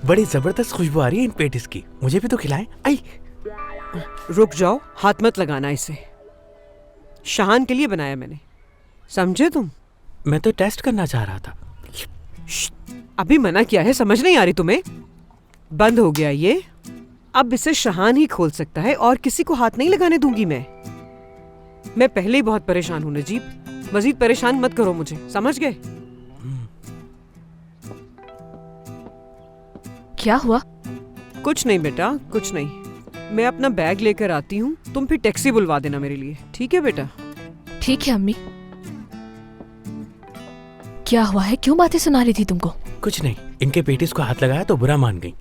बड़ी जबरदस्त खुशबू आ रही है इन पेटिस की, मुझे भी तो खिलाएं। आई रुक जाओ, हाथ मत लगाना इसे। शाहान के लिए बनाया मैंने, समझे तुम? मैं तो टेस्ट करना चाह रहा था। अभी मना किया है, समझ नहीं आ रही तुम्हें? बंद हो गया ये, अब इसे शाहान ही खोल सकता है और किसी को हाथ नहीं लगाने दूंगी मैं पहले ही बहुत परेशान हूँ नजीब, मजीद परेशान मत करो मुझे, समझ गए? क्या हुआ? कुछ नहीं बेटा, कुछ नहीं। मैं अपना बैग लेकर आती हूँ, तुम फिर टैक्सी बुलवा देना मेरे लिए, ठीक है बेटा? ठीक है अम्मी। क्या हुआ है, क्यों बातें सुना रही थी तुमको? कुछ नहीं, इनके पेटिस को हाथ लगाया तो बुरा मान गई।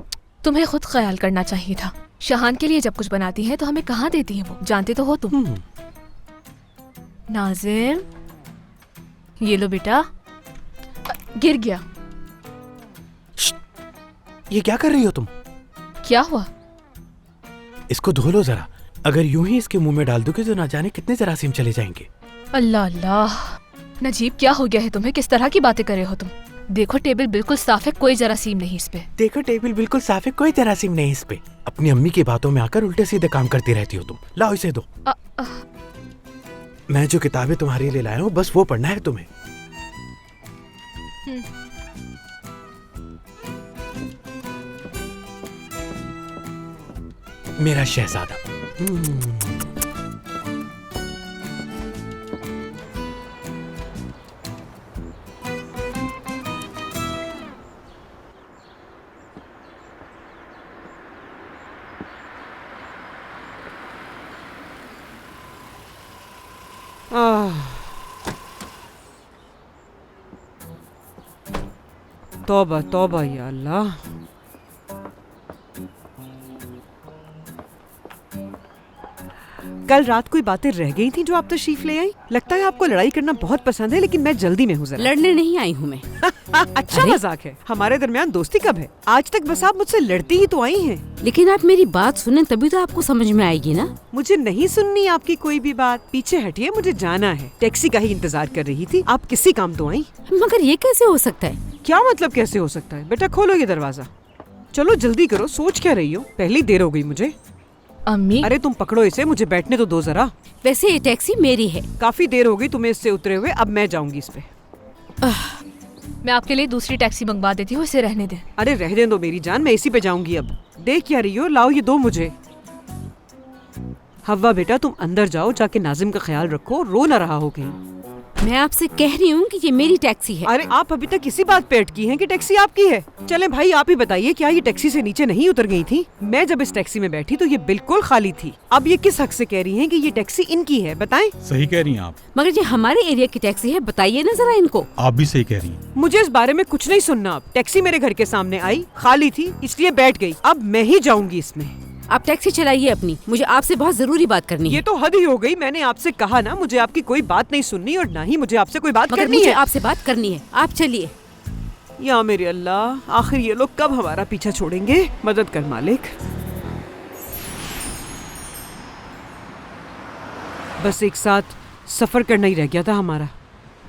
तुम्हें खुद ख्याल करना चाहिए था। शाहान के लिए जब कुछ बनाती है तो हमें कहाँ देती है वो, जानते तो हो तुम। नाजिम, ये लो बेटा। गिर गया। ये क्या कर रही हो तुम? क्या हुआ? इसको धो लो जरा, अगर यूं ही इसके मुंह में डाल दोगे तो ना जाने कितने जरासीम चले जाएंगे। अल्लाह अल्लाह, नजीब क्या हो गया है तुम्हें, किस तरह की बातें कर रहे हो तुम? देखो टेबल बिल्कुल साफ है, कोई जरासीम नहीं इस पे। देखो टेबल बिल्कुल साफ है, कोई जरासीम नहीं इस पे। अपनी अम्मी की बातों में आकर उल्टे सीधे काम करती रहती हो तुम। लाओ इसे दो। मैं जो किताबें तुम्हारे लिए लाया हूँ बस वो पढ़ना है तुम्हें। मेरा शहजादा। तौबा तौबा या अल्लाह। कल रात कोई बातें रह गई थी जो आप तशरीफ ले आई? लगता है आपको लड़ाई करना बहुत पसंद है, लेकिन मैं जल्दी में हूँ जरा। लड़ने नहीं आई हूँ मैं। अच्छा मजाक है, हमारे दरमियान दोस्ती कब है? आज तक बस आप मुझसे लड़ती ही तो आई हैं। लेकिन आप मेरी बात सुने तभी तो आपको समझ में आएगी ना। मुझे नहीं सुननी आपकी कोई भी बात, पीछे हटिए, मुझे जाना है। टैक्सी का ही इंतजार कर रही थी, आप किसी काम तो आई। मगर ये कैसे हो सकता है? क्या मतलब कैसे हो सकता है? बेटा खोलो ये दरवाजा, चलो जल्दी करो, सोच क्या रही हो? पहली देर हो गई मुझे। अम्मी, अरे तुम पकड़ो इसे, मुझे बैठने तो दो जरा। वैसे ये टैक्सी मेरी है। काफी देर हो गई तुम्हें इससे उतरे हुए, अब मैं जाऊंगी इस पे। मैं आपके लिए दूसरी टैक्सी मंगवा देती हूँ, इसे रहने दे। अरे रहने दो मेरी जान, मैं इसी पे जाऊंगी अब। देख क्या रही हो, लाओ ये दो मुझे। हव्वा बेटा तुम अंदर जाओ, जाके नाजिम का ख्याल रखो, रो ना रहा हो कहीं। मैं आपसे कह रही हूँ कि ये मेरी टैक्सी है। अरे आप अभी तक इसी बात पे अटकी हैं कि टैक्सी आपकी है। चले भाई आप ही बताइए, क्या ये टैक्सी से नीचे नहीं उतर गई थी? मैं जब इस टैक्सी में बैठी तो ये बिल्कुल खाली थी। अब ये किस हक से कह रही हैं कि ये टैक्सी इनकी है? बताएं। सही कह रही हैं आप। मगर ये हमारे एरिया की टैक्सी है, बताइए ना जरा इनको। आप भी सही कह रही हैं। मुझे इस बारे में कुछ नहीं सुनना। अब टैक्सी मेरे घर के सामने आई, खाली थी, इसलिए बैठ गई। अब मैं ही जाऊंगी इसमें। आप टैक्सी चलाइए अपनी, मुझे आपसे बहुत जरूरी बात करनी है। ये तो हद ही हो गई, मैंने आपसे कहा ना मुझे आपकी कोई बात नहीं सुननी और ना ही मुझे आपसे कोई बात मगर करनी मुझे है। आपसे बात करनी है, आप चलिए। या मेरे अल्लाह, आखिर ये लोग कब हमारा पीछा छोड़ेंगे? मदद कर मालिक। बस एक साथ सफर करना ही रह गया था हमारा,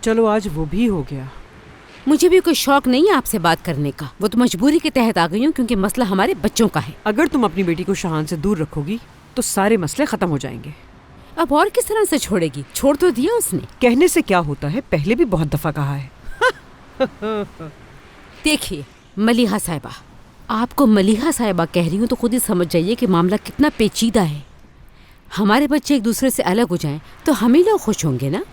चलो आज वो भी हो गया। मुझे भी कोई शौक नहीं है आपसे बात करने का, वो तो मजबूरी के तहत आ गई हूँ क्योंकि मसला हमारे बच्चों का है। अगर तुम अपनी बेटी को शाहान से दूर रखोगी तो सारे मसले खत्म हो जाएंगे। अब और किस तरह से छोड़ेगी? छोड़ तो दिया उसने। कहने से क्या होता है, पहले भी बहुत दफा कहा है। देखिए मलिहा साहिबा, आपको मलिहा साहिबा कह रही हूँ तो खुद ही समझ जाइए कि मामला कितना पेचीदा है। हमारे बच्चे एक दूसरे से अलग हो जाएं तो हम ही लोग खुश होंगे ना,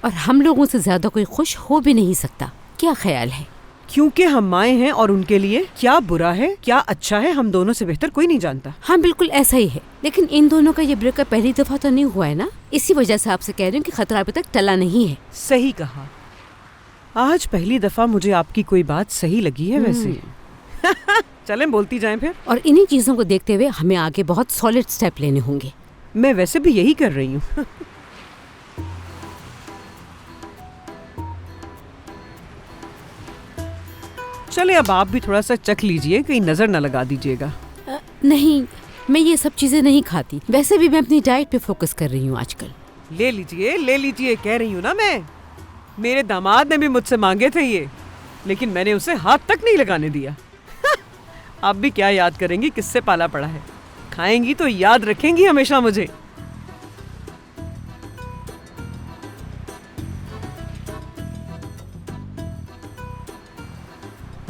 और हम लोगों से ज्यादा कोई खुश हो भी नहीं सकता। क्या ख्याल है? क्योंकि हम माए हैं और उनके लिए क्या बुरा है क्या अच्छा है हम दोनों से बेहतर कोई नहीं जानता। हाँ बिल्कुल ऐसा ही है, लेकिन इन दोनों का ये ब्रेकअप पहली दफा तो नहीं हुआ है ना, इसी वजह से आपसे कह रही हूँ कि खतरा अभी तक टला नहीं है। सही कहा, आज पहली दफा मुझे आपकी कोई बात सही लगी है वैसे। चलें बोलती जाएं फिर। और इन्हीं चीजों को देखते हुए हमें आगे बहुत सॉलिड स्टेप लेने होंगे। मैं वैसे भी यही कर रही हूँ। चले अब आप भी थोड़ा सा चख लीजिए, कहीं नजर न लगा दीजिएगा। नहीं, मैं ये सब चीजें नहीं खाती, वैसे भी मैं अपनी डाइट पे फोकस कर रही हूँ आजकल। ले लीजिए कह रही हूँ ना मैं। मेरे दामाद ने भी मुझसे मांगे थे ये, लेकिन मैंने उसे हाथ तक नहीं लगाने दिया। आप भी क्या याद करेंगी, किससे पाला पड़ा है। खाएंगी तो याद रखेंगी हमेशा मुझे।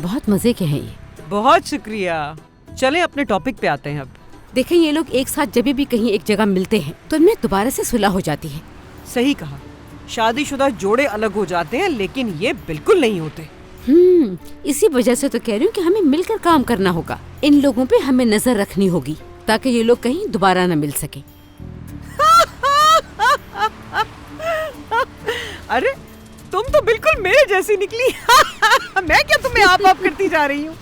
बहुत मजे के हैं ये। बहुत शुक्रिया। चले अपने टॉपिक पे आते हैं अब। देखें, ये लोग एक साथ जब भी कहीं एक जगह मिलते हैं तो इनमें दोबारा से सुलह हो जाती है। सही कहा, शादीशुदा जोड़े अलग हो जाते हैं लेकिन ये बिल्कुल नहीं होते। इसी वजह से तो कह रही हूँ कि हमें मिलकर काम करना होगा। इन लोगों पे हमें नजर रखनी होगी ताकि ये लोग कहीं दोबारा न मिल सके। अरे तुम तो बिल्कुल मेरे जैसी निकली। मैं क्या तुम्हें आप करती जा रही हूँ।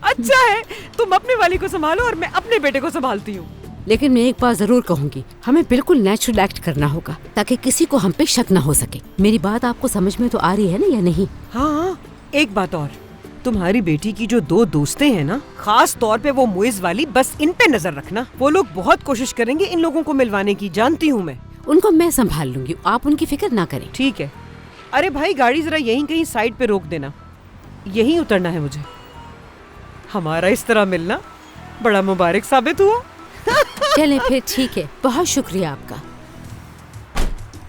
अच्छा है, तुम अपने वाली को संभालो और मैं अपने बेटे को संभालती हूँ। लेकिन मैं एक बात जरूर कहूँगी, हमें बिल्कुल नेचुरल एक्ट करना होगा ताकि किसी को हम पे शक न हो सके। मेरी बात आपको समझ में तो आ रही है ना या नहीं? हाँ, एक बात और, तुम्हारी बेटी की जो 2 दोस्तें हैं ना, खास तौर पे वो मुइज वाली, बस इन पे नजर रखना। वो लोग बहुत कोशिश करेंगे इन लोगों को मिलवाने की, जानती हूँ मैं। उनको मैं संभाल लूंगी, आप उनकी फिक्र ना करें। ठीक है। अरे भाई, गाड़ी जरा यहीं कहीं साइड पे रोक देना, यहीं उतरना है मुझे। हमारा इस तरह मिलना बड़ा मुबारक साबित हुआ। चलें फिर, ठीक है, बहुत शुक्रिया आपका।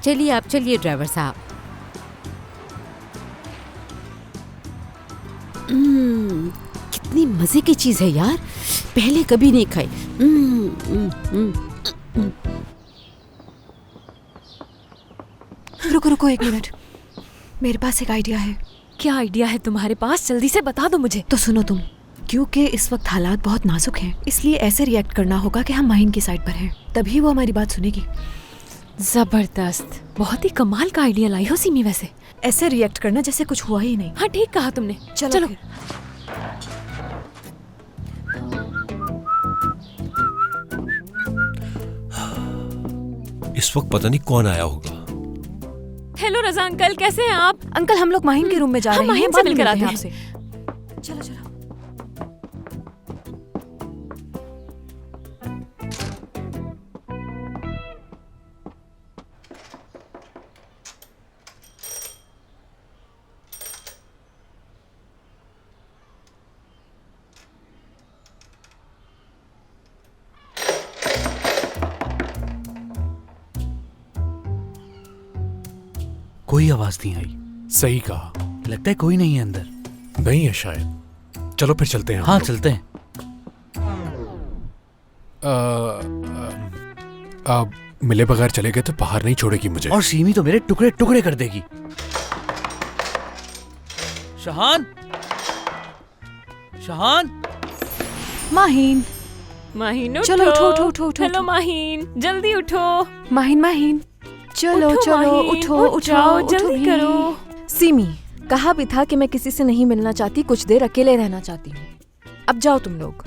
चलिए आप चलिए ड्राइवर साहब। कितनी मजे की चीज है यार, पहले कभी नहीं खाई। रुको रुको 1 मिनट, मेरे पास एक आइडिया है। क्या आइडिया है तुम्हारे पास? जल्दी से बता दो मुझे। तो सुनो तुम, क्योंकि इस वक्त हालात बहुत नाजुक हैं, इसलिए ऐसे रिएक्ट करना होगा कि हम माहिन की साइड पर हैं, तभी वो हमारी बात सुनेगी। जबरदस्त, बहुत ही कमाल का आइडिया लाई हो सिमी। वैसे ऐसे रिएक्ट करना जैसे कुछ हुआ ही नहीं। हाँ, ठीक कहा तुमने। चलो फिर। इस वक्त पता नहीं कौन आया होगा। हेलो रजा अंकल, कैसे हैं आप? अंकल, हम लोग माहिन के रूम में जा हम रहे हैं, माहिन से बाद में मिलकर मिलते हैं आते आपसे। चलो चलो। कोई आवाज नहीं आई। सही कहा, लगता है कोई नहीं है अंदर। नहीं है शायद। चलो फिर चलते हैं। हम हाँ लोग। चलते हैं। अब मिले बगैर चले गए तो बाहर नहीं छोड़ेगी मुझे। और सीमी तो मेरे टुकड़े टुकड़े कर देगी। शहान, शहान, माहिन, माहिन चलो, उठो, उठो, उठो, हेलो उठो। माहिन, जल्दी उठो। माहिन, माहिन, चलो उठो, चलो, माहिन, उठो उठ उठो, जाओ, उठो जल्दी भी। करो। सीमी, कहा भी था कि मैं किसी से नहीं मिलना चाहती, कुछ देर अकेले रहना चाहती हूँ। अब जाओ तुम लोग।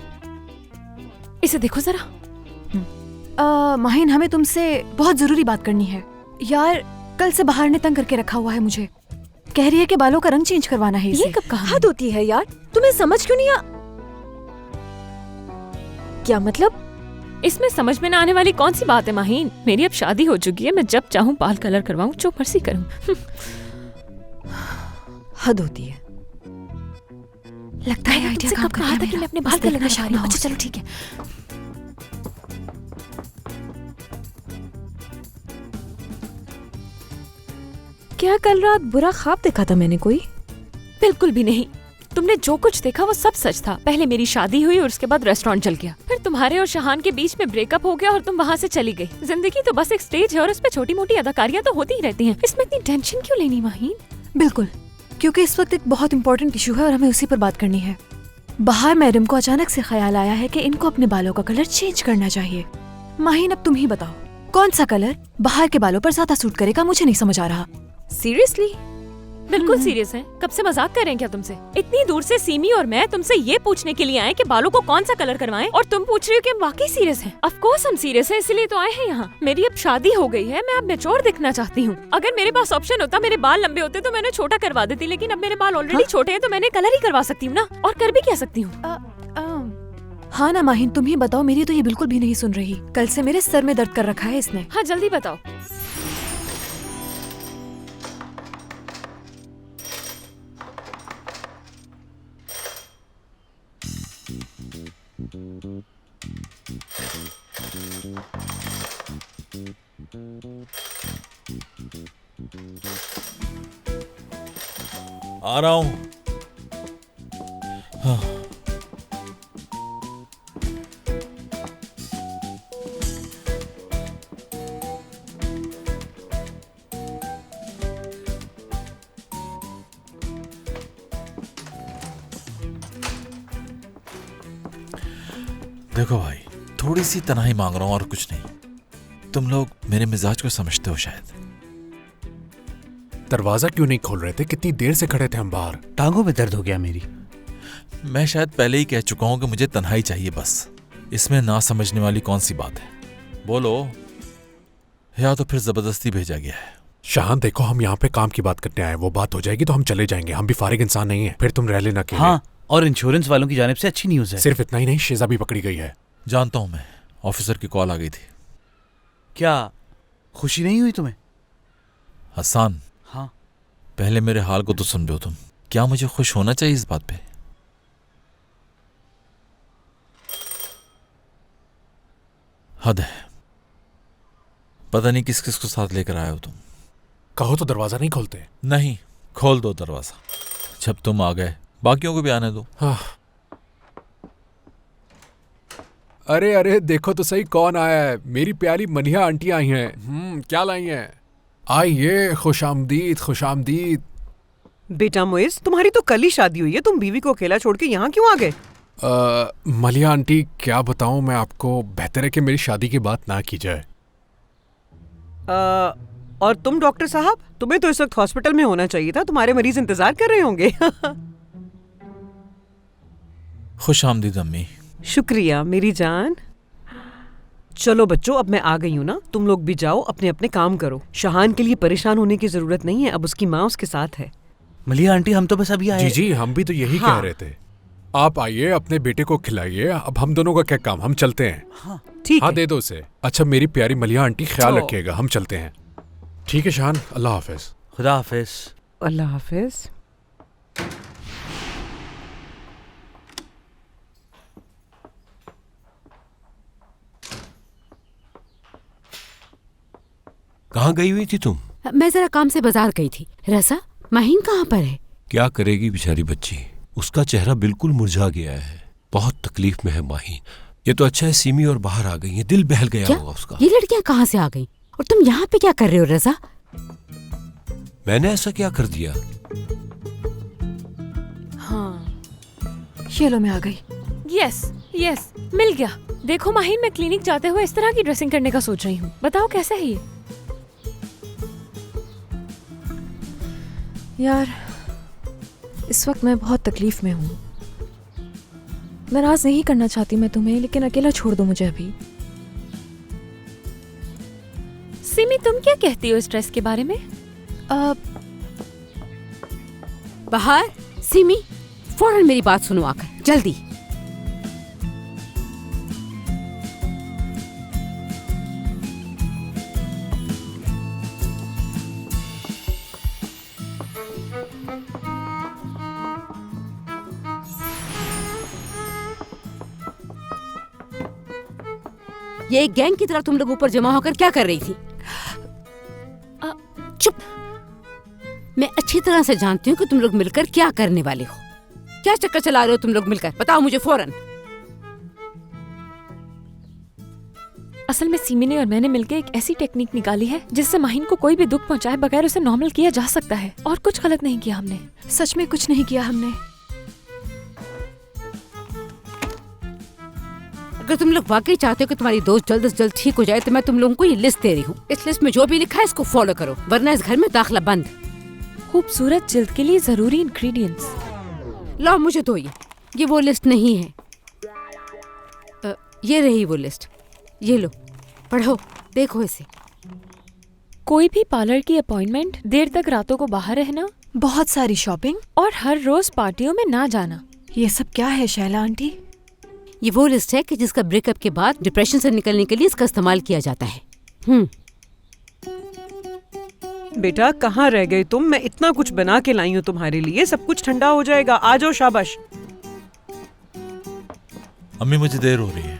इसे देखो जरा। माहिन, हमें तुमसे बहुत जरूरी बात करनी है। यार, कल से बाहर ने तंग करके रखा हुआ है मुझे। कह रही है कि बालों का रंग चेंज करवाना है इसे। ये कब कहा? हद होती है यार, तुम्हें समझ क्यों नहीं आ... क्या मतलब? इसमें समझ में न आने वाली कौन सी बात है माहिन? मेरी अब शादी हो चुकी है, मैं जब चाहूँ बाल कलर करवाऊँ, जो मर्जी करूँ। हद होती है। लगता है आइडिया तुमसे काम कब कर कहा रहा था है कि मैं अपने मेरा। बाल बस देखना कलर शादी करवा हो लूं। अच्छा जाए। चलो ठीक है। क्या कल रात बुरा ख्वाब देखा था मैंने कोई? बिल्कुल भी नहीं। तुमने जो कुछ देखा वो सब सच था। पहले मेरी शादी हुई और उसके बाद रेस्टोरेंट चल गया, फिर तुम्हारे और शहान के बीच में ब्रेकअप हो गया और तुम वहाँ से चली गई। जिंदगी तो बस एक स्टेज है और उसमें छोटी मोटी अदाकारियां तो होती ही रहती हैं। इसमें इतनी टेंशन क्यों लेनी माहिन? बिल्कुल, क्योंकि इस वक्त एक बहुत इंपॉर्टेंट इशू है और हमें उसी पर बात करनी है। बाहर मैडम को अचानक से ख्याल आया है कि इनको अपने बालों का कलर चेंज करना चाहिए। माहिन, अब तुम ही बताओ, कौन सा कलर बाहर के बालों पर ज्यादा सूट करेगा? मुझे नहीं समझ आ रहा। सीरियसली? बिल्कुल सीरियस हैं। कब से मजाक कर रहे हैं क्या तुमसे? इतनी दूर से सीमी और मैं तुमसे ये पूछने के लिए आए कि बालों को कौन सा कलर करवाएं, और तुम पूछ रही हो कि हम वाकई सीरियस हैं। ऑफ कोर्स हम सीरियस हैं, इसीलिए तो आए हैं यहाँ। मेरी अब शादी हो गई है, मैं अब मैच्योर दिखना चाहती हूँ। अगर मेरे पास ऑप्शन होता, मेरे बाल लंबे होते तो मैंने छोटा करवा देती, लेकिन अब मेरे बाल ऑलरेडी छोटे हैं तो मैंने कलर ही करवा सकती हूँ ना, और कर भी क्या सकती हूँ। हाँ ना माहिन, तुम ही बताओ, मेरी तो ये बिल्कुल भी नहीं सुन रही। कल से मेरे सर में दर्द कर रखा है इसने। हाँ जल्दी बताओ। आ रहा हूं। हाँ। देखो भाई, थोड़ी सी तन्हाई मांग रहा हूं और कुछ नहीं। तुम लोग मेरे मिजाज को समझते हो शायद। दरवाजा क्यों नहीं खोल रहे थे? कितनी देर से खड़े थे हम बाहर। टांगों में दर्द हो गया मेरी। मैं शायद पहले ही कह चुका हूं कि मुझे तन्हाई चाहिए बस। इसमें ना समझने वाली कौन सी बात है? बोलो, या तो फिर जबरदस्ती भेजा गया है। शाहान देखो, हम यहाँ पे काम की बात करने आए, वो बात हो जाएगी तो हम चले जाएंगे। हम भी फारिग इंसान नहीं है, फिर तुम रह लेना अकेले। हाँ, और इंश्योरेंस वालों की जानिब से अच्छी न्यूज़ है। सिर्फ इतना ही नहीं, शेजा भी पकड़ी गई है। जानता हूं मैं, ऑफिसर की कॉल आ गई थी। क्या खुशी नहीं हुई तुम्हें? हसन, हाँ। पहले मेरे हाल को तो समझो तुम। क्या मुझे खुश होना चाहिए इस बात पे? हद है। पता नहीं किस किस को साथ लेकर आए हो तुम। कहो तो दरवाजा नहीं खोलते। नहीं, खोल दो दरवाजा। जब तुम आ गए, बाकियों को भी आने दो। हाँ। अरे अरे देखो तो सही कौन आया है। मेरी प्यारी मनिया आंटी आई हैं। क्या लाई हैं? आइए, खुशामदीद खुशामदीद। बेटा मोइज, तुम्हारी तो कल ही शादी हुई है, तुम बीवी को अकेला छोड़ के यहाँ क्यों आ गए? मलिया आंटी, क्या बताऊं मैं आपको, बेहतर है कि मेरी शादी की बात ना की जाए। और तुम डॉक्टर साहब, तुम्हें तो इस वक्त हॉस्पिटल में होना चाहिए था, तुम्हारे मरीज इंतजार कर रहे होंगे। खुश आमदीद अम्मी। शुक्रिया मेरी जान। चलो बच्चों, अब मैं आ गई हूँ ना, तुम लोग भी जाओ, अपने अपने काम करो। शाहान के लिए परेशान होने की जरूरत नहीं है, अब उसकी माँ उसके साथ है। मलिया आंटी, हम तो बस अभी आए। जी जी, हम भी तो यही कह रहे थे। आप आइए, अपने बेटे को खिलाइए। अब हम दोनों का क्या काम, हम चलते हैं। हाँ, ठीक हाँ, है। दे दो उसे। अच्छा मेरी प्यारी मलिया आंटी, ख्याल तो- रखिएगा, हम चलते हैं। ठीक है शान, अल्लाह हाफिज। खुदा हाफिज। अल्लाह हाफिज। कहाँ गई हुई थी तुम? मैं जरा काम से बाजार गई थी। रसा, माहीन कहाँ पर है? क्या करेगी बेचारी बच्ची, उसका चेहरा बिल्कुल मुरझा गया है। बहुत तकलीफ में है माहीन। ये तो अच्छा है सिमी और बाहर आ गई है, दिल बहल गया क्या? होगा उसका। ये लड़कियाँ कहाँ से आ गई? और तुम यहाँ पे क्या कर रहे हो रजा? मैंने ऐसा क्या कर दिया? हाँ, ये लो मैं आ गई। यस यस, मिल गया। देखो माहिन, मैं क्लिनिक जाते हुए इस तरह की ड्रेसिंग करने का सोच रही हूँ। बताओ कैसा है ये? यार, इस वक्त मैं बहुत तकलीफ में हूँ। नाराज नहीं करना चाहती मैं तुम्हें, लेकिन अकेला छोड़ दो मुझे अभी। सिमी, तुम क्या कहती हो इस ड्रेस के बारे में? बाहर, सिमी, फौरन मेरी बात सुनो आकर, जल्दी। ये एक गैंग की तरह तुम लोग ऊपर जमा होकर क्या कर रही थी? चुप। मैं अच्छी तरह से जानती हूँ कि तुम लोग मिलकर क्या करने वाले हो। क्या चक्कर चला रहे हो तुम लोग मिलकर? बताओ मुझे फौरन। असल में सिमी और मैंने मिलकर एक ऐसी टेक्निक निकाली है जिससे माहिन को कोई भी दुख पहुंचाए बगैर उसे नॉर्मल किया जा सकता है। और कुछ गलत नहीं किया हमने। सच में कुछ नहीं किया हमने। अगर तुम लोग वाकई चाहते हो कि तुम्हारी दोस्त जल्द से जल्द ठीक हो जाए तो मैं तुम लोगों को ये लिस्ट दे रही हूँ। इस लिस्ट में जो भी लिखा है इसको फॉलो करो, वरना इस घर में दाखिला बंद। खूबसूरत जिल्द के लिए जरूरी इंग्रेडिएंट्स। लो मुझे तो ये वो लिस्ट नहीं है। ये रही वो लिस्ट, ये लो पढ़ो, देखो इसे। कोई भी पार्लर की अपॉइंटमेंट, देर तक रातों को बाहर रहना, बहुत सारी शॉपिंग और हर रोज पार्टियों में ना जाना। ये सब क्या है शैला आंटी? ये वो लिस्ट है कि जिसका ब्रेकअप के बाद डिप्रेशन से निकलने के लिए इसका इस्तेमाल किया जाता है। बेटा कहाँ रह गए तुम? मैं इतना कुछ बना के लाई हूँ तुम्हारे लिए, सब कुछ ठंडा हो जाएगा। आ जाओ, शाबाश। अम्मी मुझे देर हो रही है।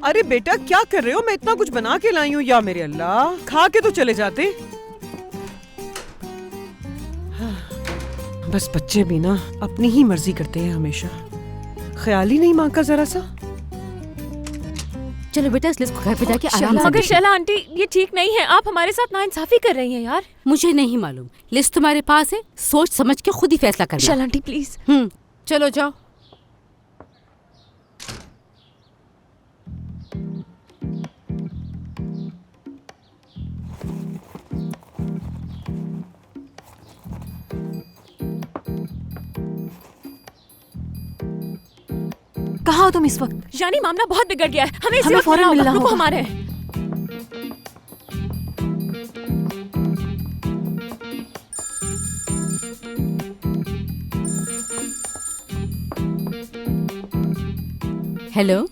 अरे बेटा क्या कर रहे हो? मैं इतना कुछ बना के लाई हूँ, या मेरे अल्लाह, खा के तो चले जाते। बस बच्चे भी ना अपनी ही मर्जी करते हैं हमेशा, ख्याल ही नहीं माँ का जरा सा। चलो बेटा इस लिस्ट को घर पे जाके आराम से मगर देखो। शैला आंटी ये ठीक नहीं है, आप हमारे साथ नाइंसाफी कर रही हैं यार। मुझे नहीं मालूम, लिस्ट तुम्हारे पास है, सोच समझ के खुद ही फैसला करना। Shaila aunty please. चलो जाओ। कहाँ हो तुम इस वक्त? यानी मामला बहुत बिगड़ गया है, हमें इसी हमें वक्त फौरन मिलना मिलना होगा। रुको होगा। हमारे हेलो।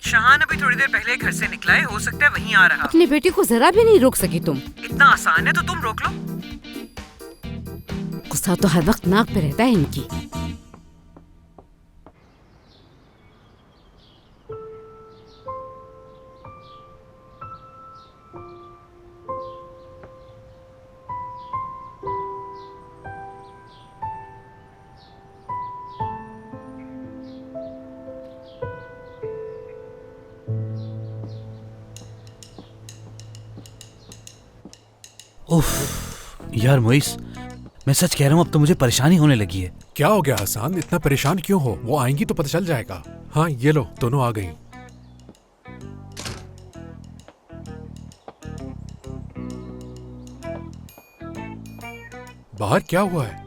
शहान अभी थोड़ी देर पहले घर से निकला है, हो सकता है वहीं आ रहा। अपनी बेटी को जरा भी नहीं रोक सकी तुम। इतना आसान है तो तुम रोक लो। गुस्सा तो हर वक्त नाक पे रहता है इनकी। उफ यार मोइस, मैं सच कह रहा हूँ अब तो मुझे परेशानी होने लगी है। क्या हो गया हसन, इतना परेशान क्यों हो? वो आएंगी तो पता चल जाएगा। हाँ ये लो, दोनों आ गई। बाहर क्या हुआ है?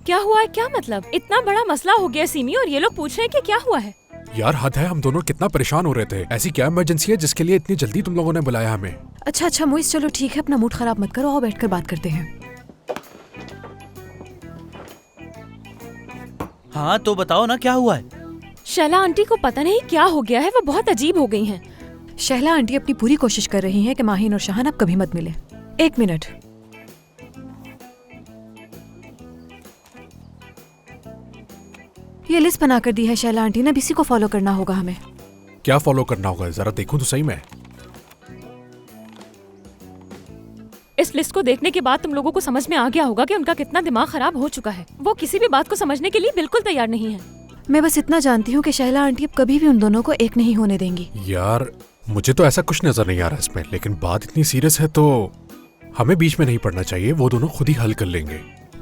क्या हुआ है? क्या मतलब? इतना बड़ा मसला हो गया सीमी और ये लोग पूछ रहे हैं कि क्या हुआ है। यार हद है, हम दोनों कितना परेशान हो रहे थे। ऐसी क्या इमरजेंसी है जिसके लिए इतनी जल्दी तुम लोगों ने बुलाया हमें? अच्छा मोइस चलो ठीक है, अपना मूड खराब मत करो, आओ बैठकर बात करते हैं। हाँ तो बताओ ना क्या हुआ है। शैला आंटी को पता नहीं क्या हो गया है, वो बहुत अजीब हो गई हैं। शैला आंटी अपनी पूरी कोशिश कर रही हैं कि माहिन और शहान अब कभी मत मिले। 1 मिनट। ये लिस्ट बना कर दी है शैला आंटी ने, अब इसी को फॉलो करना होगा हमें। क्या फॉलो करना होगा? जरा देखूं तो सही मैं। इस लिस्ट को देखने के बाद तुम लोगों को समझ में आ गया होगा कि उनका कितना दिमाग खराब हो चुका है। वो किसी भी बात को समझने के लिए बिल्कुल तैयार नहीं है। मैं बस इतना जानती हूँ कि शैला आंटी अब कभी भी उन दोनों को एक नहीं होने देंगी। यार मुझे तो ऐसा कुछ नजर नहीं आ रहा इसमें, लेकिन बात इतनी सीरियस है तो हमें बीच में नहीं पड़ना चाहिए। वो दोनों खुद ही हल कर लेंगे।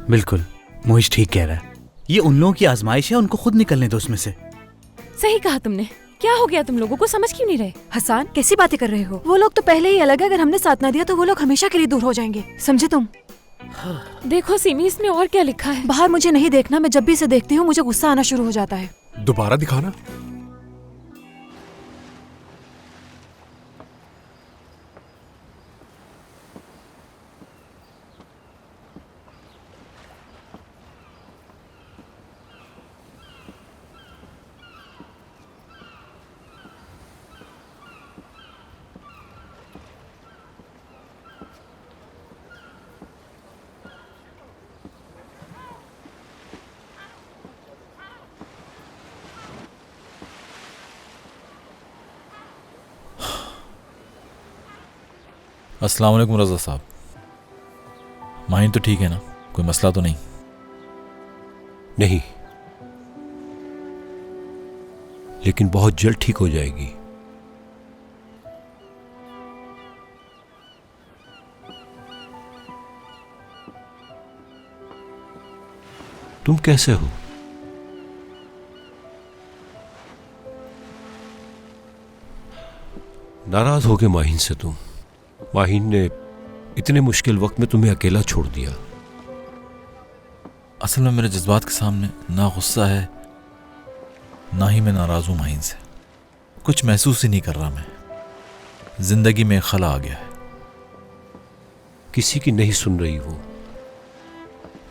बिल्कुल, मोइस ठीक कह रहा है। ये उन लोगों की आजमाइश है, उनको खुद निकलने दो उसमें से। सही कहा तुमने। क्या हो गया तुम लोगों को, समझ क्यों नहीं रहे? हसन कैसी बातें कर रहे हो? वो लोग तो पहले ही अलग है, अगर हमने साथ ना दिया तो वो लोग हमेशा के लिए दूर हो जाएंगे, समझे तुम? देखो सीमी, इसमें और क्या लिखा है? बाहर मुझे नहीं देखना, मैं जब भी इसे देखती हूँ मुझे गुस्सा आना शुरू हो जाता है। दोबारा दिखाना। अस्सलाम वालेकुम रज़ा साहब। माहिन तो ठीक है ना? कोई मसला तो नहीं? नहीं, लेकिन बहुत जल्द ठीक हो जाएगी। तुम कैसे हो? नाराज हो गए माहिन से तुम? माहिन ने इतने मुश्किल वक्त में तुम्हें अकेला छोड़ दिया। असल में मेरे जज्बात के सामने ना गुस्सा है ना ही मैं नाराज हूं माहिन से। कुछ महसूस ही नहीं कर रहा मैं। जिंदगी में खला आ गया है। किसी की नहीं सुन रही वो।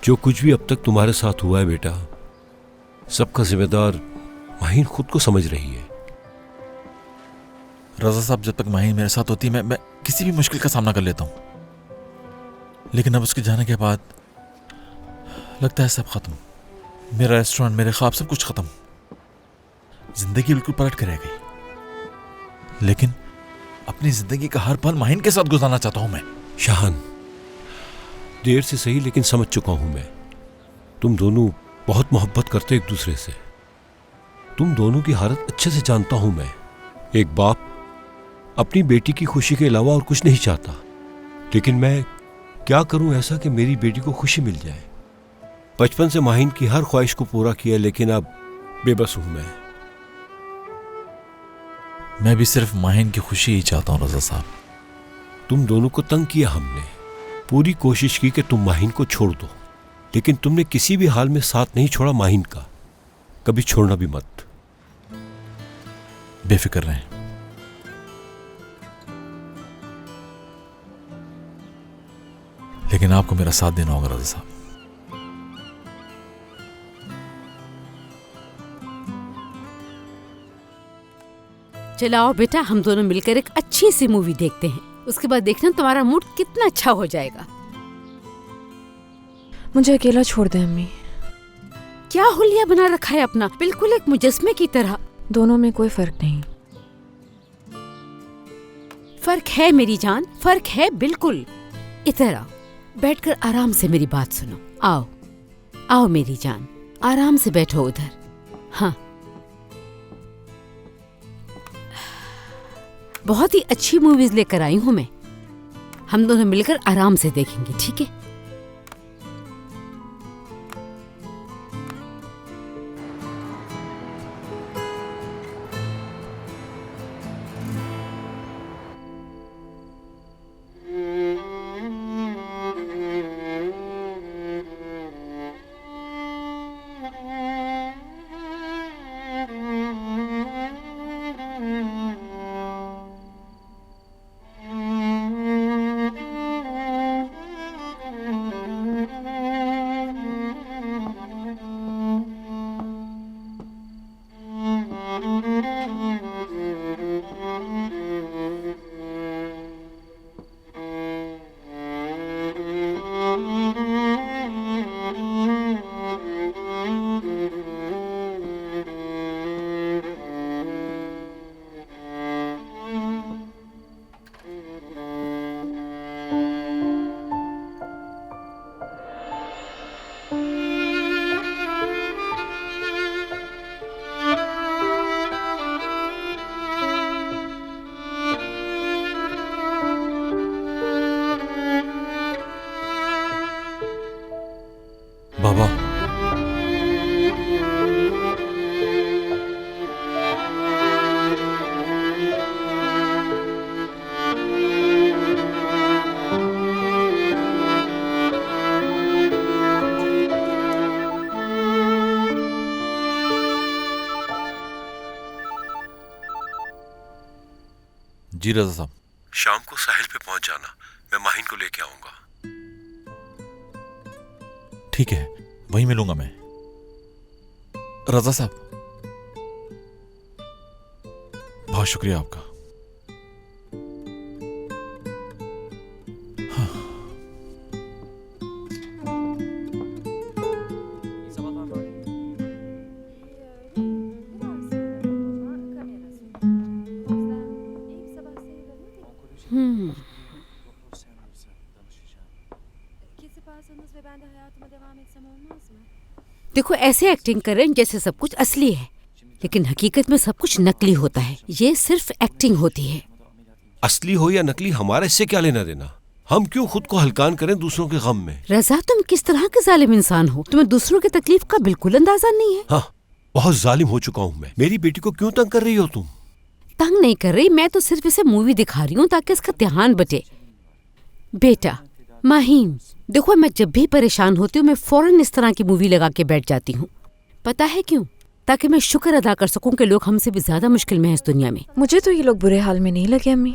जो कुछ भी अब तक तुम्हारे साथ हुआ है बेटा, सबका जिम्मेदार माहिन खुद को समझ रही है। रज़ा साहब, जब तक माहिन मेरे साथ होती है मैं किसी भी मुश्किल का सामना कर लेता हूं, लेकिन अब उसके जाने के बाद लगता है सब खत्म। मेरा रेस्टोरेंट, मेरे ख्वाब, सब कुछ खत्म। जिंदगी बिल्कुल पलट कर रह गई। लेकिन अपनी जिंदगी का हर पल माहिन के साथ गुजारना चाहता हूं मैं। शाहान, देर से सही लेकिन समझ चुका हूं मैं। तुम दोनों बहुत मोहब्बत करते एक दूसरे से। तुम दोनों की हालत अच्छे से जानता हूं मैं। एक बाप अपनी बेटी की खुशी के अलावा और कुछ नहीं चाहता, लेकिन मैं क्या करूं ऐसा कि मेरी बेटी को खुशी मिल जाए। बचपन से माहिन की हर ख्वाहिश को पूरा किया, लेकिन अब बेबस हूं मैं भी सिर्फ माहिन की खुशी ही चाहता हूं रजा साहब। तुम दोनों को तंग किया हमने। पूरी कोशिश की कि तुम माहिन को छोड़ दो, लेकिन तुमने किसी भी हाल में साथ नहीं छोड़ा माहिन का। कभी छोड़ना भी मत। बेफिक्र रहें। लेकिन आपको मेरा साथ देना होगा रजा साहब। चलाओ बेटा, हम दोनों मिलकर एक अच्छी सी मूवी देखते हैं। उसके बाद देखना तुम्हारा मूड कितना अच्छा हो जाएगा। मुझे अकेला छोड़ दे अम्मी। क्या हुलिया बना रखा है अपना, बिल्कुल एक मुजस्मे की तरह। दोनों में कोई फर्क नहीं। फर्क है मेरी जान, फर्क है बिल्कुल। इधर आओ, बैठकर आराम से मेरी बात सुनो। आओ आओ मेरी जान, आराम से बैठो उधर। हाँ, बहुत ही अच्छी मूवीज लेकर आई हूं मैं। हम दोनों मिलकर आराम से देखेंगे, ठीक है? बाबा, जी रजा साहब। शाम को साहिल पे पहुंच जाना, मैं माहिन को लेके आऊंगा। ठीक है, वहीं मिलूंगा मैं। रजा साहब, बहुत शुक्रिया आपका। देखो, ऐसे एक्टिंग कर रहे हैं जैसे सब कुछ असली है, लेकिन हकीकत में सब कुछ नकली होता है। ये सिर्फ एक्टिंग होती है। असली हो या नकली, हमारा इससे क्या लेना देना? हम क्यों खुद को हल्कान करें दूसरों के गम में? रजा, तुम किस तरह के जालिम इंसान हो? तुम्हें दूसरों की तकलीफ का बिल्कुल अंदाजा नहीं है। हाँ, बहुत जालिम हो चुका हूँ मैं। मेरी बेटी को क्यों तंग कर रही हो तुम? तंग नहीं कर रही, मैं तो सिर्फ इसे मूवी दिखा रही हूँ ताकि इसका ध्यान बटे। बेटा माहीन, देखो, मैं जब भी परेशान होती हूँ मैं फौरन इस तरह की मूवी लगा के बैठ जाती हूँ। पता है क्यों? ताकि मैं शुक्र अदा कर सकूं कि लोग हमसे भी ज्यादा मुश्किल में हैं इस दुनिया में। मुझे तो ये लोग बुरे हाल में नहीं लगे अम्मी।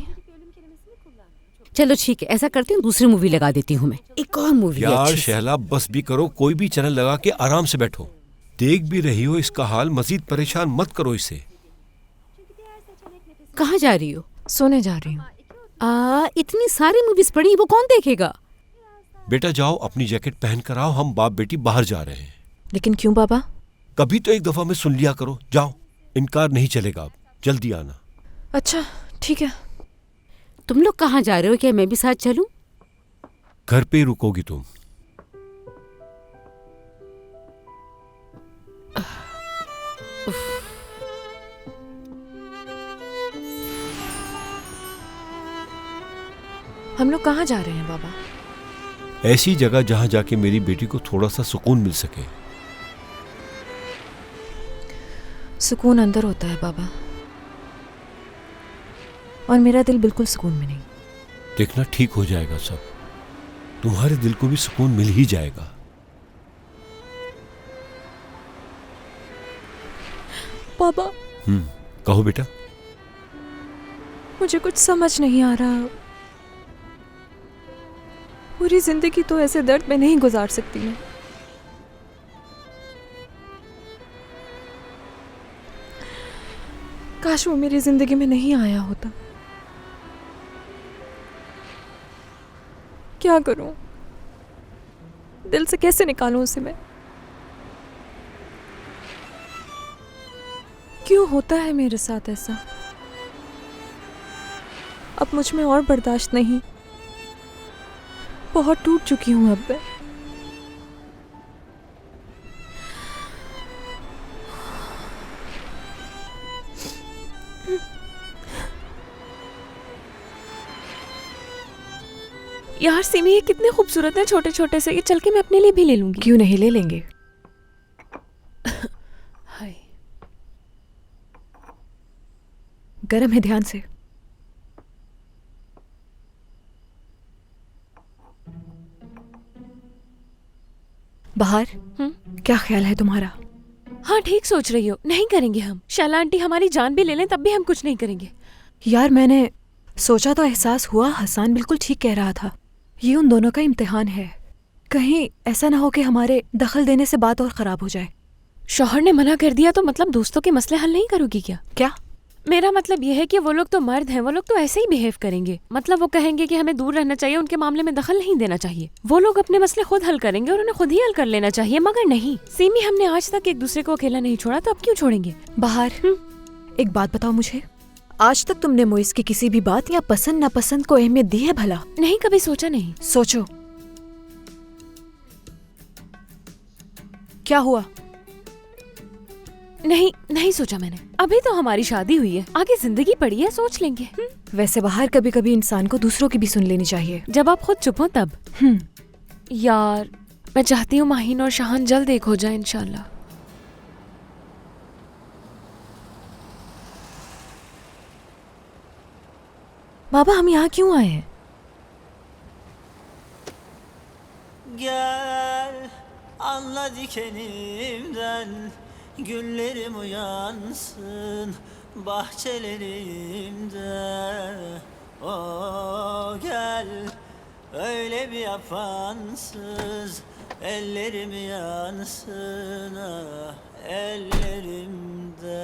चलो ठीक है, ऐसा करती हूँ, दूसरी मूवी लगा देती हूँ मैं। एक और मूवी यार शहला, बस भी करो। कोई भी चैनल लगा के आराम से बैठो। देख भी रही हो इसका हाल, मजीद परेशान मत करो इसे। कहाँ जा रही हो? सोने जा रही हूँ। इतनी सारी मूवीज पड़ी, वो कौन देखेगा? बेटा जाओ, अपनी जैकेट पहन कर आओ, हम बाप बेटी बाहर जा रहे हैं। लेकिन क्यों बाबा? कभी तो एक दफा में सुन लिया करो। जाओ, इनकार नहीं चलेगा। अब जल्दी आना। अच्छा ठीक है। तुम लोग कहाँ जा रहे हो? क्या मैं भी साथ चलूं? घर पे ही रुकोगी तुम? हम लोग कहाँ जा रहे हैं बाबा? ऐसी जगह जहां जाके मेरी बेटी को थोड़ा सा सुकून मिल सके। सुकून अंदर होता है बाबा, और मेरा दिल बिल्कुल सुकून में नहीं। देखना ठीक हो जाएगा सब, तुम्हारे दिल को भी सुकून मिल ही जाएगा। पापा, कहो बेटा। मुझे कुछ समझ नहीं आ रहा। पूरी जिंदगी तो ऐसे दर्द में नहीं गुजार सकती मैं। काश वो मेरी जिंदगी में नहीं आया होता। क्या करूं? दिल से कैसे निकालूं उसे मैं? क्यों होता है मेरे साथ ऐसा? अब मुझ में और बर्दाश्त नहीं। बहुत टूट चुकी हूं अब मैं। यार सिमी, ये कितने खूबसूरत हैं छोटे छोटे से। ये चल के मैं अपने लिए भी ले लूंगी। क्यों नहीं, ले लेंगे। हाय, गरम है, ध्यान से। बाहर क्या ख्याल है तुम्हारा? हाँ ठीक सोच रही हो। नहीं करेंगे हम। शैला आंटी हमारी जान भी ले लें तब भी हम कुछ नहीं करेंगे। यार मैंने सोचा तो एहसास हुआ हसन बिल्कुल ठीक कह रहा था। ये उन दोनों का इम्तिहान है। कहीं ऐसा ना हो कि हमारे दखल देने से बात और खराब हो जाए। शौहर ने मना कर दिया तो मतलब दोस्तों के मसले हल नहीं करोगी क्या? क्या? मेरा मतलब यह है कि वो लोग तो मर्द हैं, वो लोग तो ऐसे ही बिहेव करेंगे। मतलब वो कहेंगे कि हमें दूर रहना चाहिए, उनके मामले में दखल नहीं देना चाहिए। वो लोग अपने मसले खुद हल करेंगे और उन्हें खुद ही हल कर लेना चाहिए। मगर नहीं सीमी, हमने आज तक एक दूसरे को अकेला नहीं छोड़ा, तो अब क्यों छोड़ेंगे? बाहर एक बात बताओ मुझे, आज तक तुमने मोइस की किसी भी बात या पसंद नापसंद को अहमियत दी है भला? नहीं, कभी सोचा नहीं। सोचो, क्या हुआ? नहीं सोचा मैंने। अभी तो हमारी शादी हुई है, आगे जिंदगी पड़ी है, सोच लेंगे। वैसे बाहर कभी कभी इंसान को दूसरों की भी सुन लेनी चाहिए। जब आप खुद चुप हो तब। यार मैं चाहती हूँ माहीन और शाहान जल्द एक हो जाए इंशाल्लाह। बाबा हम यहाँ क्यों आए हैं? Gel anla dikenimden, güllerim uyansın bahçelerimde. O gel öyle bir yapansız, ellerim yansın ah ellerimde.